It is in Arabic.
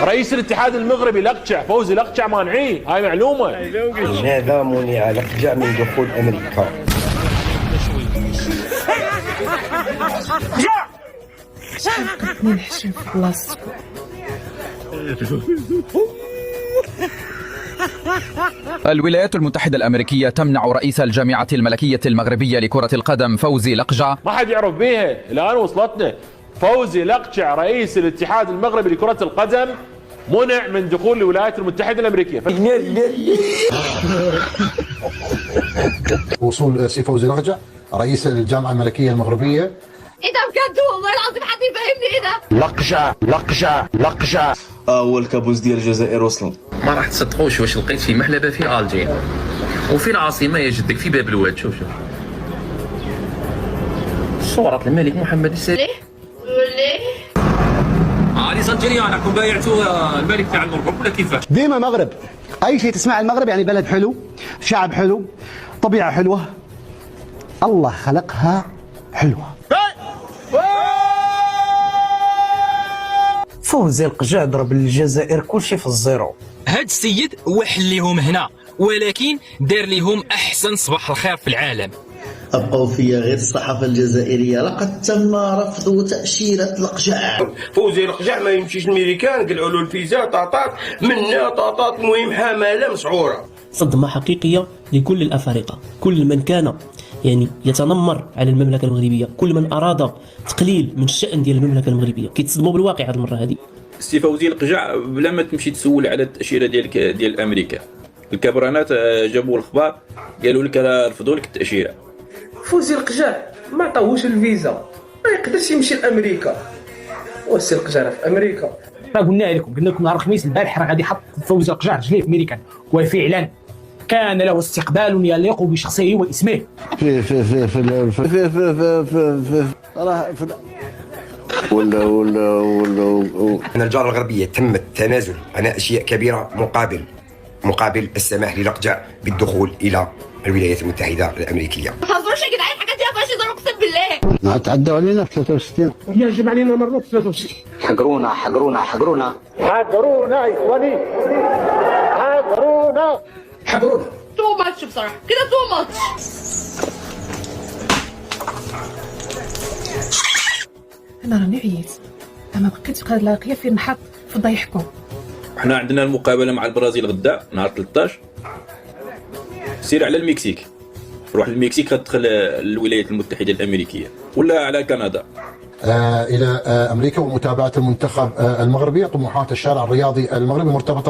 رئيس الاتحاد المغربي لقجع، فوزي لقجع مانعيه، هاي معلومه. لماذا منع لقجع من دخول امريكا؟ نحشم في بلاصتكم. الولايات المتحدة الأمريكية تمنع رئيس الجامعة الملكية المغربية لكرة القدم فوزي لقجع. ما حد يعرف بيها الآن، وصلتنا. فوزي لقجع رئيس الاتحاد المغربي لكرة القدم منع من دخول الولايات المتحدة الأمريكية. وصول سي فوزي لقجع رئيس الجامعة الملكية المغربية. ايه ده بجد والله العظيم، حد يفهمني ايه ده؟ لقجع هو الكابوس ديال الجزائر وصلوا. ما راح تصدقوش واش لقيت في محلبة في الجي وفي العاصمة يا جدك في باب الواد. شوف صورة الملك محمد السادس. ليه؟ علي سجلي انا كون بايعتوا الملك تاع المغرب ولا كيفاش؟ ديما مغرب، اي شيء تسمع المغرب يعني بلد حلو، شعب حلو، طبيعة حلوة، الله خلقها حلوة. فوزي لقجع ضرب الجزائر كلشي في الزيرو. هاد السيد وحل ليهم هنا، ولكن دار ليهم احسن صباح الخير في العالم. أبقوا فيا غير الصحافة الجزائرية، لقد تم رفض تأشيرة لقجع. فوزي لقجع ما يمشيش الميريكان، قلعوا له الفيزا طاطات منا طاطات، المهم حمالة مسعورة. صدمة حقيقية لكل الأفارقة، كل من كان يعني يتنمر على المملكة المغربية، كل من أراد تقليل من الشأن ديال المملكة المغربيه كيتصدموا بالواقع هذه المرة هذه. سي فوزي لقجع بلا ما تمشي تسول على التأشيرة ديال أمريكا، الكبرانات جابوا الأخبار قالوا لك رفضوا لك التأشيرة. فوزي لقجع ما عطاوهوش الفيزا، ما يقدرش يمشي لأمريكا. وسي لقجع في أمريكا. قلنا لكم نهار الخميس البارح راه غادي يحط فوزي لقجع رجليه في أمريكا، وفعلا كان له استقبال يليق بشخصه واسمه. من الجارة الغربية تم التنازل عن أشياء كبيرة مقابل السماح للقجع بالدخول إلى الولايات المتحدة الأمريكية. ما تهزروش يا جدعان، الحاجات دي ما فيهاش هزار اقسم بالله. ما تعدوا علينا في 63 يا جماعة علينا مرات 63. حقرونا يا إخواني، حقرونا. تو ماتش بصراحة كده، تو ماتش. أنا راني عييت، أنا بقيت في هاد اللاقية فين نحط في ضيحكم. احنا عندنا المقابلة مع البرازيل غدا نهار 13، سير على المكسيك، روح للمكسيك غتدخل الولايات المتحدة الأمريكية ولا على كندا. إلى أمريكا ومتابعة المنتخب المغربي. طموحات الشارع الرياضي المغربي مرتبطة